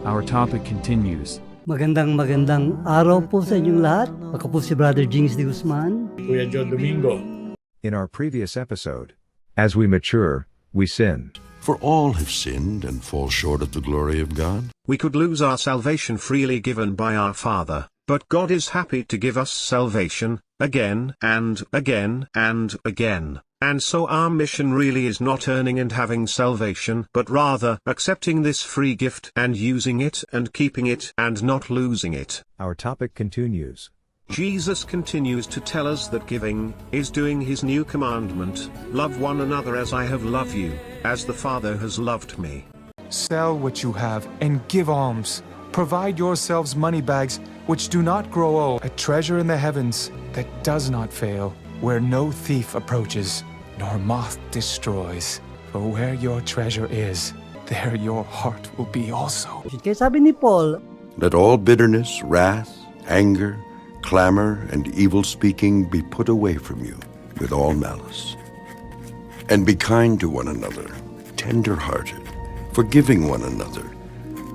Our topic continues. Magandang araw po sa inyong lahat. Ako po si Brother JINGS De Guzman. Kuya Joe Domingo. In our previous episode, as we mature, we sin. For all have sinned and fall short of the glory of God. We could lose our salvation freely given by our Father, but God is happy to give us salvation, again and again and again. And so our mission really is not earning and having salvation, but rather accepting this free gift and using it and keeping it and not losing it. Our topic continues. Jesus continues to tell us that giving is doing his new commandment, love one another as I have loved you, as the Father has loved me. Sell what you have and give alms. Provide yourselves money bags which do not grow old, a treasure in the heavens that does not fail, where no thief approaches, nor moth destroys. For where your treasure is, there your heart will be also. Kaya sabi ni Paul, Let all bitterness, wrath, anger, clamor, and evil speaking be put away from you, with all malice. And be kind to one another, tender-hearted, forgiving one another,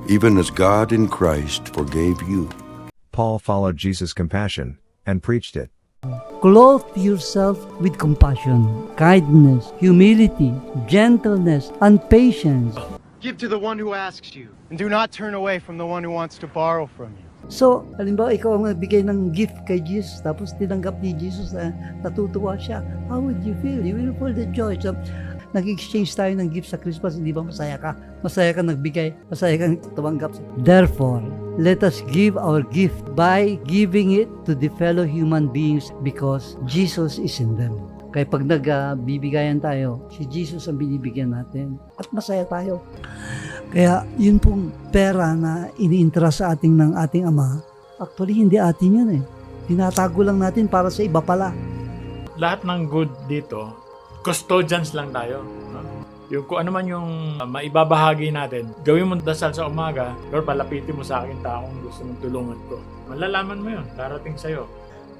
even as God in Christ forgave you. Paul followed Jesus' compassion and preached it. clothe yourself with compassion, kindness, humility, gentleness, and patience. Give to the one who asks you, and do not turn away from the one who wants to borrow from you. So, halimbawa, ikaw ang nagbigay ng gift kay Jesus, tapos tinanggap ni Jesus na natutuwa siya. How would you feel? You will feel the joy. So, nag-exchange tayo ng gift sa Christmas, hindi ba masaya ka? Masaya ka nagbigay, masaya kang tumanggap. Therefore, let us give our gift by giving it to the fellow human beings because Jesus is in them. Kaya pag nagbibigayan tayo, si Jesus ang binibigyan natin at masaya tayo. Kaya yun pong pera na iniintra sa ating ng ating Ama, actually hindi atin yun eh. Tinatago lang natin para sa iba pala. Lahat ng good dito, custodians lang tayo. No? Yung kung ano man yung maibabahagi natin, gawin mo dasal sa umaga, Lord, palapitin mo sa akin taong gusto mong tulungan ko. Malalaman mo yun, darating sa'yo.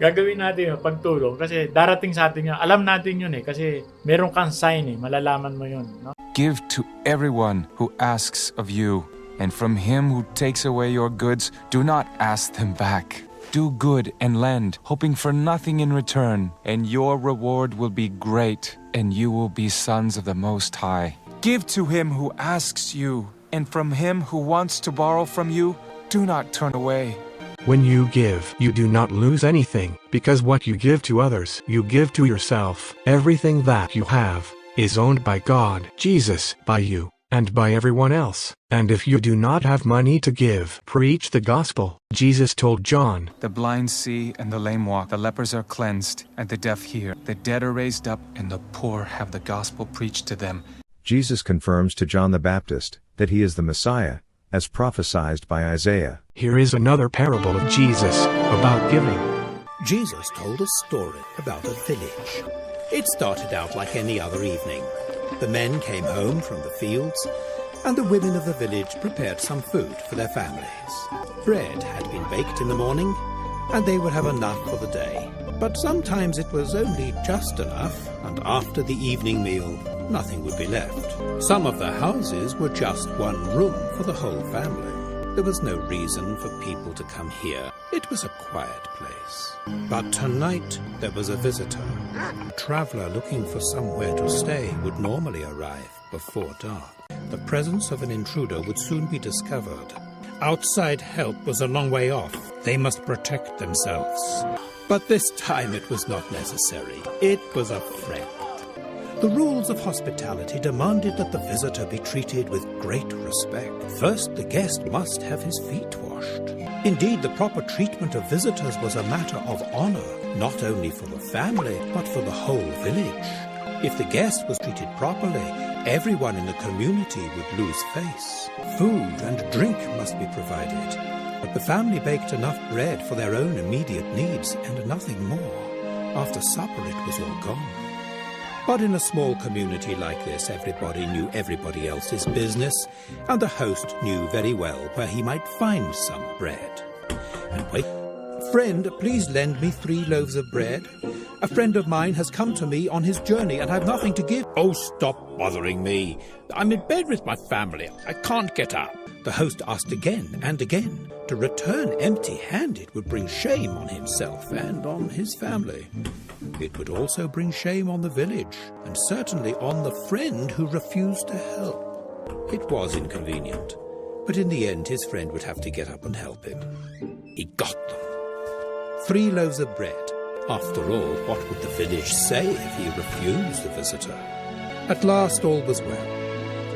Gagawin natin yung pagtulong kasi darating sa atin yun. Alam natin yun eh, kasi meron kang sign eh, malalaman mo yun. No? Give to everyone who asks of you, and from him who takes away your goods, do not ask them back. Do good and lend, hoping for nothing in return, and your reward will be great, and you will be sons of the Most High. Give to him who asks you, and from him who wants to borrow from you, do not turn away. When you give, you do not lose anything, because what you give to others, you give to yourself. Everything that you have is owned by God, Jesus, by you, and by everyone else. And if you do not have money to give, preach the gospel. Jesus told John, The blind see and the lame walk, the lepers are cleansed, and the deaf hear, the dead are raised up, and the poor have the gospel preached to them. Jesus confirms to John the Baptist that he is the Messiah, as prophesied by Isaiah. Here is another parable of Jesus about giving. Jesus told a story about a village. It started out like any other evening. The men came home from the fields, and the women of the village prepared some food for their families. Bread had been baked in the morning, and they would have enough for the day. But sometimes it was only just enough, and after the evening meal, nothing would be left. Some of the houses were just one room for the whole family. There was no reason for people to come here. It was a quiet place. But tonight, there was a visitor. A traveler looking for somewhere to stay would normally arrive before dark. The presence of an intruder would soon be discovered. Outside help was a long way off. They must protect themselves. But this time it was not necessary. It was a friend. The rules of hospitality demanded that the visitor be treated with great respect. First, the guest must have his feet washed. Indeed, the proper treatment of visitors was a matter of honor, not only for the family, but for the whole village. If the guest was treated properly, everyone in the community would lose face. Food and drink must be provided, but the family baked enough bread for their own immediate needs and nothing more. After supper, it was all gone. But in a small community like this, everybody knew everybody else's business, and the host knew very well where he might find some bread. And wait, friend, please lend me 3 loaves of bread. A friend of mine has come to me on his journey and I've nothing to give. Oh, stop bothering me. I'm in bed with my family. I can't get up. The host asked again and again. To return empty-handed would bring shame on himself and on his family. It would also bring shame on the village, and certainly on the friend who refused to help. It was inconvenient, but in the end his friend would have to get up and help him. He got them. 3 loaves of bread. After all, what would the village say if he refused the visitor? At last all was well.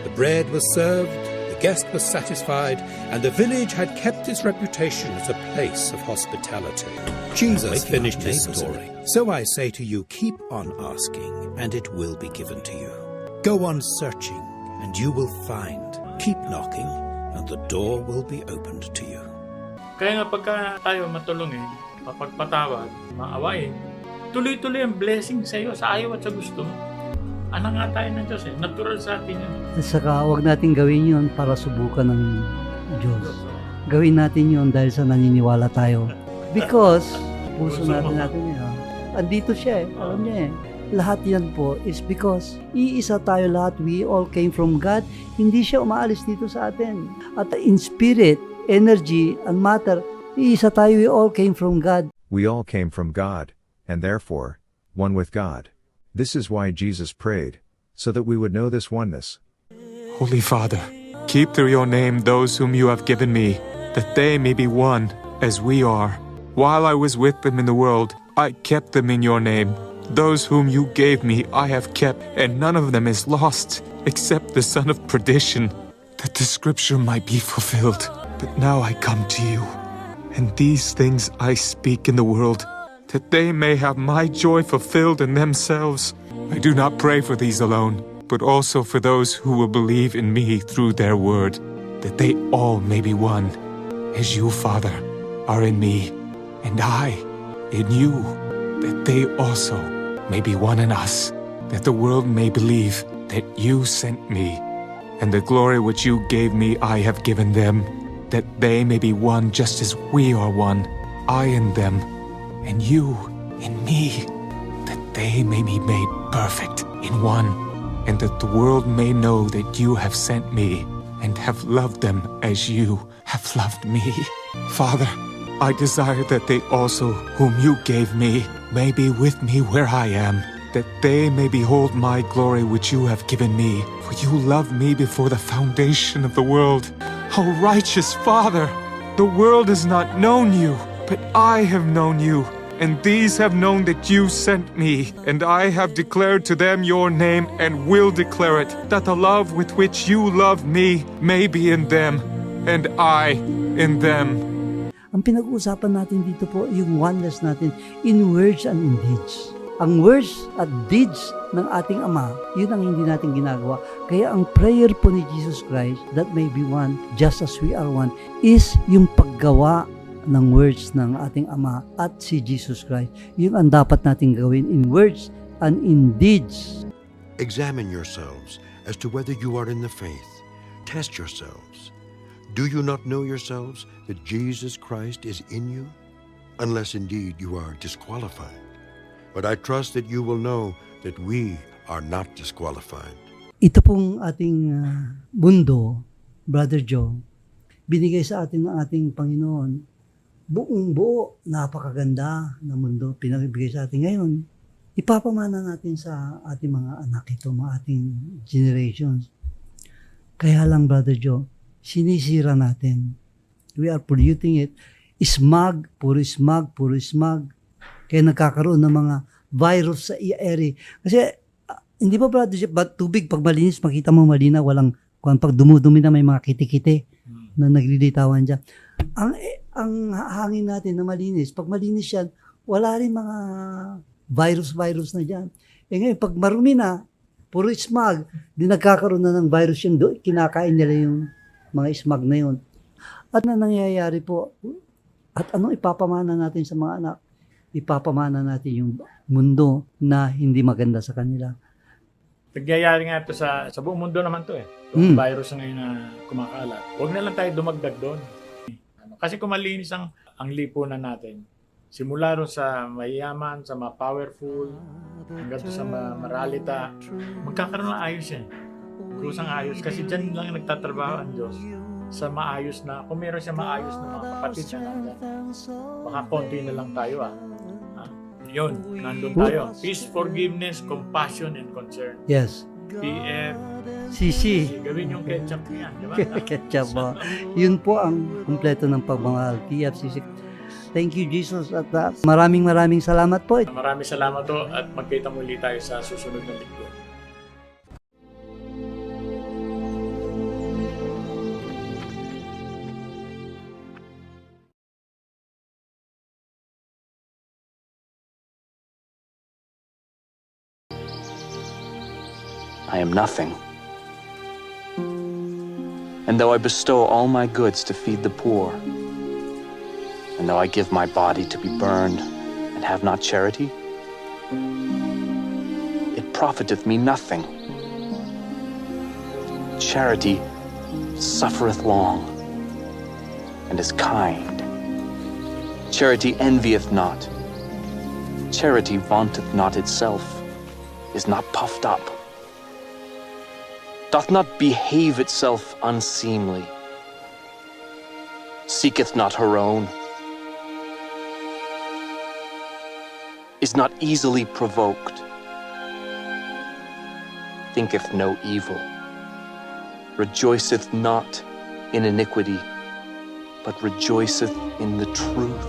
The bread was served, the guest was satisfied, and the village had kept its reputation as a place of hospitality. Jesus finished his story. So I say to you, keep on asking, and it will be given to you. Go on searching, and you will find. Keep knocking, and the door will be opened to you. Kaya nga pagka tayo matulungin, mapagpatawad, maawain, tuloy-tuloy ang blessing sa iyo, sa ayaw at sa gusto mo. Anak nga tayo ng Diyos eh. Natural sa atin yun. At saka huwag natin gawin yun para subukan ng Diyos. Gawin natin yun dahil sa naniniwala tayo. Because, puso natin yun. Andito siya eh. Alam niya eh. Lahat yan po is because iisa tayo lahat. We all came from God. Hindi siya umaalis dito sa atin. At in spirit, energy, and matter, iisa tayo. We all came from God. We all came from God, and therefore, one with God. This is why Jesus prayed, so that we would know this oneness. Holy Father, keep through your name those whom you have given me, that they may be one, as we are. While I was with them in the world, I kept them in your name. Those whom you gave me I have kept, and none of them is lost, except the son of perdition, that the scripture might be fulfilled. But now I come to you, and these things I speak in the world, that they may have my joy fulfilled in themselves. I do not pray for these alone, but also for those who will believe in me through their word, that they all may be one, as you, Father, are in me, and I in you, that they also may be one in us, that the world may believe that you sent me, and the glory which you gave me I have given them, that they may be one just as we are one, I in them, and you in me, that they may be made perfect in one, and that the world may know that you have sent me, and have loved them as you have loved me. Father, I desire that they also, whom you gave me, may be with me where I am, that they may behold my glory which you have given me, for you loved me before the foundation of the world. O righteous Father, the world has not known you, but I have known you, and these have known that you sent me, and I have declared to them your name, and will declare it, that the love with which you loved me may be in them, and I in them. Ang pinag-uusapan natin dito po, yung oneness natin in words and in deeds. Ang words at deeds ng ating Ama, yun ang hindi natin ginagawa. Kaya ang prayer po ni Jesus Christ, that may be one, just as we are one, is yung paggawa ng words ng ating Ama at si Jesus Christ. Yun ang dapat natin gawin in words and in deeds. Examine yourselves as to whether you are in the faith. Test yourselves. Do you not know yourselves that Jesus Christ is in you? Unless indeed you are disqualified. But I trust that you will know that we are not disqualified. Ito pong ating mundo, Brother Joe, binigay sa atin ng ating Panginoon. Buong buo, napakaganda na mundo pinabigay sa atin ngayon. Ipapamana natin sa ating mga anak ito, mga ating generations. Kaya lang, Brother Joe, sinisira natin. We are polluting it. Smog, puro smog, puro smog. Kaya nagkakaroon ng mga virus sa area. Kasi, hindi ba, Brother Joe, tubig pag malinis, makita mo malinaw, walang, pag dumudumi na may mga kiti-kiti na naglilitawan dyan. Ang hangin natin na malinis, pag malinis yan, wala rin mga virus na dyan. Eh ngayon, pag marumi na, puro smog, di nagkakaroon na ng virus yung kinakain nila yung mga smog na yun. At na nangyayari po, at anong ipapamana natin sa mga anak? Ipapamana natin yung mundo na hindi maganda sa kanila. Nagyayari nga ito sa buong mundo naman to eh. Yung virus ngayon na kumakalat. Huwag na lang tayo dumagdag doon. Kasi kung malinis ang lipunan natin, Simula ron sa mayaman, sa ma-powerful, hanggang sa maralita, magkakaroon ng ayos yan. Kusang ayos. Kasi dyan lang nagtatrabaho ang Diyos. Sa maayos na, kung meron siya maayos na mga kapatid na nandyan, baka konti na lang tayo Yun, nandun tayo. Peace, forgiveness, compassion, and concern. Yes. PM, CC. gawin yung ketchup niya, di ba? Ketchup mo. Yun po ang kumpleto ng pagmamahal. PFCC. Thank you, Jesus. At maraming salamat po. Maraming salamat to at magkita muli tayo sa susunod na linggo. I am nothing. And though I bestow all my goods to feed the poor, and though I give my body to be burned and have not charity, it profiteth me nothing. Charity suffereth long and is kind. Charity envieth not. Charity vaunteth not itself, is not puffed up, doth not behave itself unseemly, seeketh not her own, is not easily provoked, thinketh no evil, rejoiceth not in iniquity, but rejoiceth in the truth.